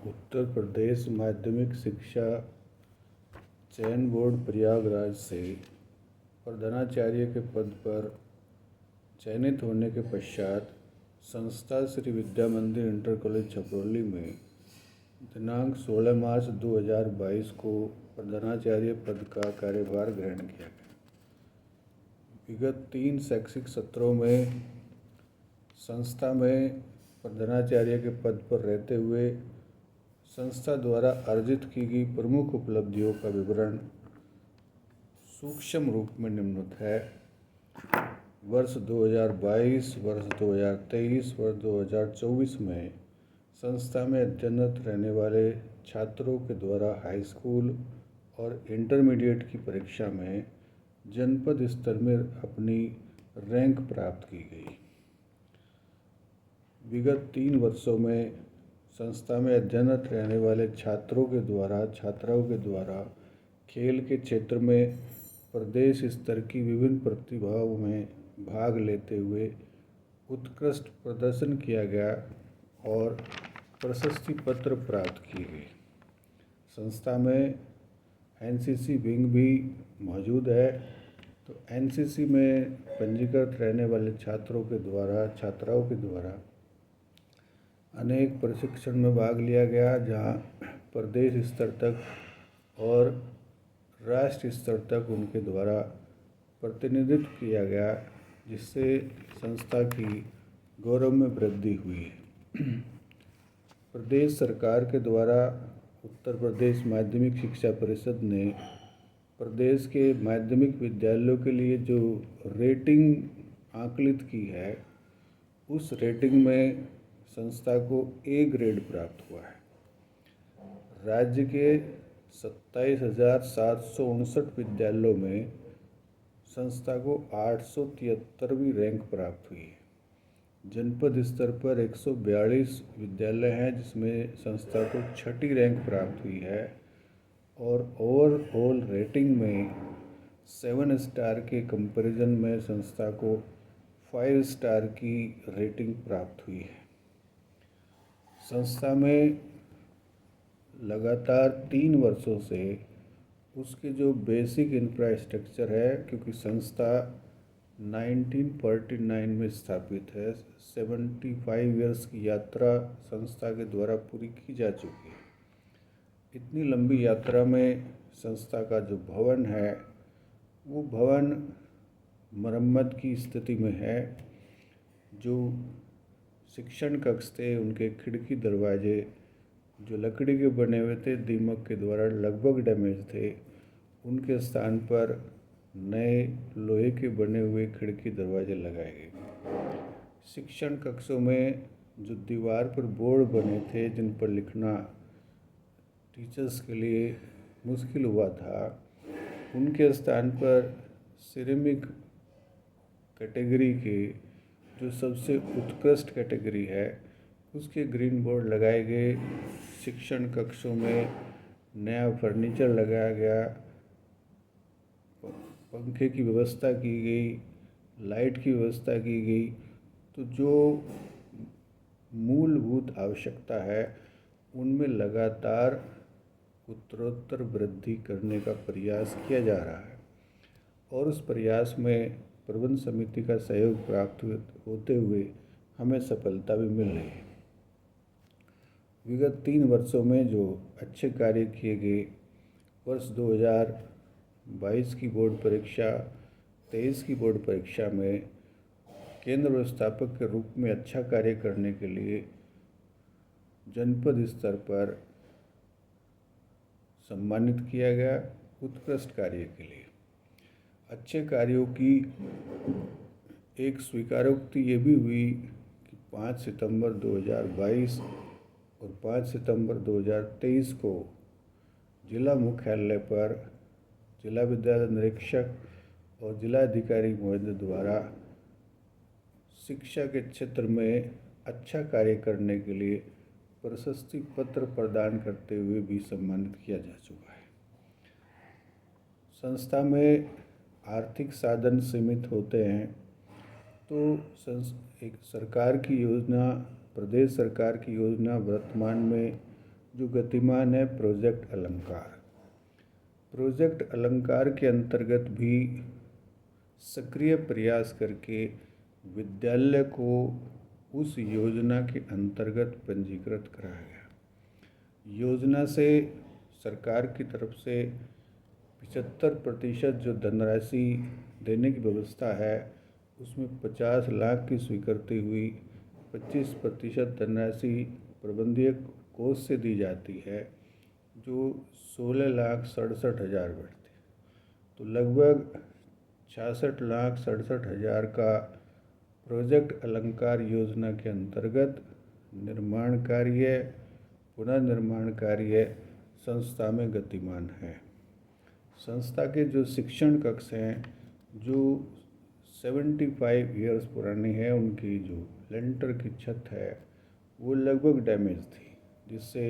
उत्तर प्रदेश माध्यमिक शिक्षा चयन बोर्ड प्रयागराज से प्रधानाचार्य के पद पर चयनित होने के पश्चात संस्था श्री विद्या मंदिर इंटर कॉलेज छपरौली में दिनांक 16 मार्च 2022 को प्रधानाचार्य पद का कार्यभार ग्रहण किया गया। विगत 3 शैक्षिक सत्रों में संस्था में प्रधानाचार्य के पद पर रहते हुए संस्था द्वारा अर्जित की गई प्रमुख उपलब्धियों का विवरण सूक्ष्म रूप में निम्नलिखित है। वर्ष 2022, वर्ष 2023, वर्ष 2024 में संस्था में अध्ययनरत रहने वाले छात्रों के द्वारा हाई स्कूल और इंटरमीडिएट की परीक्षा में जनपद स्तर में अपनी रैंक प्राप्त की गई। विगत 3 वर्षों में संस्था में अध्ययनरत रहने वाले छात्राओं के द्वारा खेल के क्षेत्र में प्रदेश स्तर की विभिन्न प्रतिभाओं में भाग लेते हुए उत्कृष्ट प्रदर्शन किया गया और प्रशस्ति पत्र प्राप्त किए गए। संस्था में एनसीसी विंग भी मौजूद है। तो एनसीसी में पंजीकृत रहने वाले छात्राओं के द्वारा अनेक प्रशिक्षण में भाग लिया गया, जहां प्रदेश स्तर तक और राष्ट्रीय स्तर तक उनके द्वारा प्रतिनिधित्व किया गया, जिससे संस्था की गौरव में वृद्धि हुई। प्रदेश सरकार के द्वारा उत्तर प्रदेश माध्यमिक शिक्षा परिषद ने प्रदेश के माध्यमिक विद्यालयों के लिए जो रेटिंग आकलित की है, उस रेटिंग में संस्था को ए ग्रेड प्राप्त हुआ है। राज्य के 27,759 विद्यालयों में संस्था को 873वीं रैंक प्राप्त हुई है। जनपद स्तर पर 142 विद्यालय हैं, जिसमें संस्था को 6ठी रैंक प्राप्त हुई है और ओवरऑल रेटिंग में 7 स्टार के कंपैरिजन में संस्था को 5 स्टार की रेटिंग प्राप्त हुई है। संस्था में लगातार 3 वर्षों से उसके जो बेसिक इंफ्रास्ट्रक्चर है, क्योंकि संस्था 1949 में स्थापित है, 75 ईयर्स की यात्रा संस्था के द्वारा पूरी की जा चुकी है। इतनी लंबी यात्रा में संस्था का जो भवन है, वो भवन मरम्मत की स्थिति में है। जो शिक्षण कक्ष थे, उनके खिड़की दरवाजे जो लकड़ी के बने हुए थे, दीमक के द्वारा लगभग डैमेज थे, उनके स्थान पर नए लोहे के बने हुए खिड़की दरवाजे लगाए गए। शिक्षण कक्षों में जो दीवार पर बोर्ड बने थे, जिन पर लिखना टीचर्स के लिए मुश्किल हुआ था, उनके स्थान पर सिरेमिक कैटेगरी के जो सबसे उत्कृष्ट कैटेगरी है, उसके ग्रीन बोर्ड लगाए गए। शिक्षण कक्षों में नया फर्नीचर लगाया गया, पंखे की व्यवस्था की गई, लाइट की व्यवस्था की गई। तो जो मूलभूत आवश्यकता है, उनमें लगातार उत्तरोत्तर वृद्धि करने का प्रयास किया जा रहा है और उस प्रयास में प्रबंध समिति का सहयोग प्राप्त होते हुए हमें सफलता भी मिल रही है। विगत 3 वर्षों में जो अच्छे कार्य किए गए, वर्ष 2022 की बोर्ड परीक्षा, 23 की बोर्ड परीक्षा में केंद्र व्यवस्थापक के रूप में अच्छा कार्य करने के लिए जनपद स्तर पर सम्मानित किया गया उत्कृष्ट कार्य के लिए। अच्छे कार्यों की एक स्वीकारोक्ति ये भी हुई कि 5 सितंबर 2022 और 5 सितंबर 2023 को जिला मुख्यालय पर जिला विद्यालय निरीक्षक और जिला अधिकारी महोदय द्वारा शिक्षा के क्षेत्र में अच्छा कार्य करने के लिए प्रशस्ति पत्र प्रदान करते हुए भी सम्मानित किया जा चुका है। संस्था में आर्थिक साधन सीमित होते हैं, तो एक सरकार की योजना, प्रदेश सरकार की योजना वर्तमान में जो गतिमान है प्रोजेक्ट अलंकार। प्रोजेक्ट अलंकार के अंतर्गत भी सक्रिय प्रयास करके विद्यालय को उस योजना के अंतर्गत पंजीकृत कराया गया। योजना से सरकार की तरफ से 75% जो धनराशि देने की व्यवस्था है, उसमें 50 लाख की स्वीकृति हुई। 25% धनराशि प्रबंधीय कोष से दी जाती है, जो 16,67,000 बैठती। तो लगभग 66,67,000 का प्रोजेक्ट अलंकार योजना के अंतर्गत निर्माण कार्य, पुनर्निर्माण कार्य संस्था में गतिमान है। संस्था के जो शिक्षण कक्ष हैं, जो 75 ईयर्स पुरानी है, उनकी जो लेंटर की छत है वो लगभग डैमेज थी, जिससे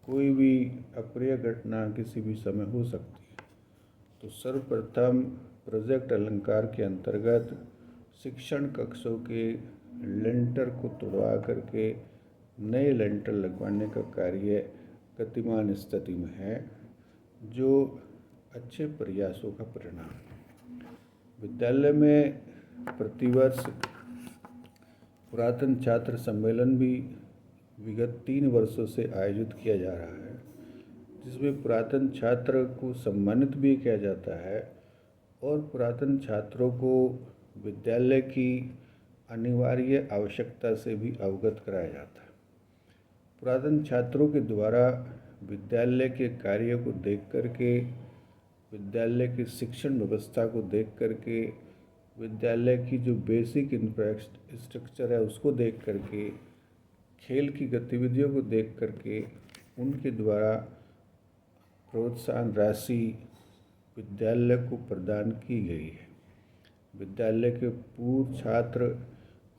कोई भी अप्रिय घटना किसी भी समय हो सकती है। तो सर्वप्रथम प्रोजेक्ट अलंकार के अंतर्गत शिक्षण कक्षों के लेंटर को तोड़वा करके नए लेंटर लगवाने का कार्य गतिमान स्थिति में है, जो अच्छे प्रयासों का परिणाम है। विद्यालय में प्रतिवर्ष पुरातन छात्र सम्मेलन भी विगत 3 वर्षों से आयोजित किया जा रहा है, जिसमें पुरातन छात्र को सम्मानित भी किया जाता है और पुरातन छात्रों को विद्यालय की अनिवार्य आवश्यकता से भी अवगत कराया जाता है। पुरातन छात्रों के द्वारा विद्यालय के कार्य को देख करके, विद्यालय की शिक्षण व्यवस्था को देख करके, विद्यालय की जो बेसिक इंफ्रास्ट्रक्चर है उसको देख करके, खेल की गतिविधियों को देख करके उनके द्वारा प्रोत्साहन राशि विद्यालय को प्रदान की गई है। विद्यालय के पूर्व छात्र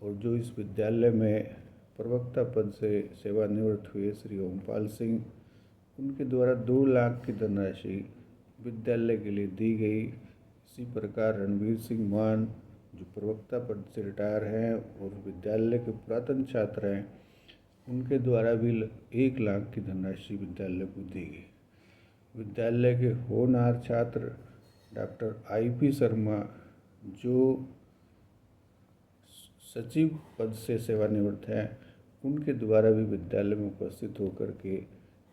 और जो इस विद्यालय में प्रवक्ता पद से सेवानिवृत्त हुए श्री ओमपाल सिंह, उनके द्वारा 2 लाख की धनराशि विद्यालय के लिए दी गई। इसी प्रकार रणवीर सिंह मान, जो प्रवक्ता पद से रिटायर हैं और विद्यालय के पुरातन छात्र हैं, उनके द्वारा भी 1 लाख की धनराशि विद्यालय को दी गई। विद्यालय के होनहार छात्र डॉक्टर IP शर्मा, जो सचिव पद से सेवानिवृत्त हैं, उनके द्वारा भी विद्यालय में उपस्थित होकर के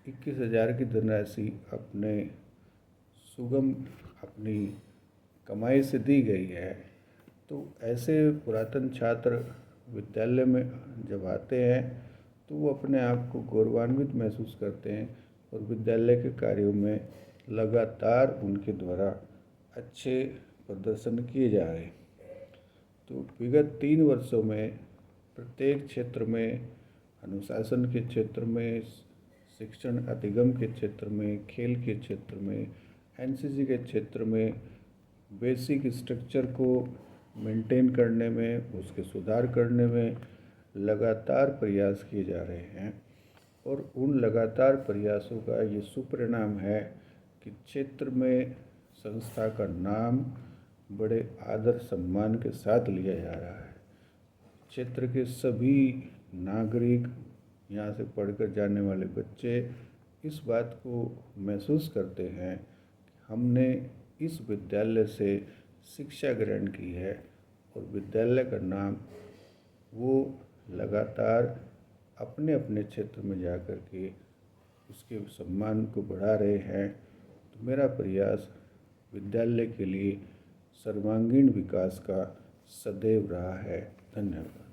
21,000 की धनराशि अपनी कमाई से दी गई है। तो ऐसे पुरातन छात्र विद्यालय में जब आते हैं तो वो अपने आप को गौरवान्वित महसूस करते हैं और विद्यालय के कार्यों में लगातार उनके द्वारा अच्छे प्रदर्शन किए जा रहे हैं। तो विगत 3 वर्षों में प्रत्येक क्षेत्र में, अनुशासन के क्षेत्र में, शिक्षण अधिगम के क्षेत्र में, खेल के क्षेत्र में, NCC के क्षेत्र में बेसिक स्ट्रक्चर को मेंटेन करने में, उसके सुधार करने में लगातार प्रयास किए जा रहे हैं। और उन लगातार प्रयासों का ये सुपरिणाम है कि क्षेत्र में संस्था का नाम बड़े आदर सम्मान के साथ लिया जा रहा है। क्षेत्र के सभी नागरिक, यहाँ से पढ़कर जाने वाले बच्चे इस बात को महसूस करते हैं कि हमने इस विद्यालय से शिक्षा ग्रहण की है और विद्यालय का नाम वो लगातार अपने अपने क्षेत्र में जा कर के उसके सम्मान को बढ़ा रहे हैं। तो मेरा प्रयास विद्यालय के लिए सर्वांगीण विकास का सदैव रहा है। धन्यवाद।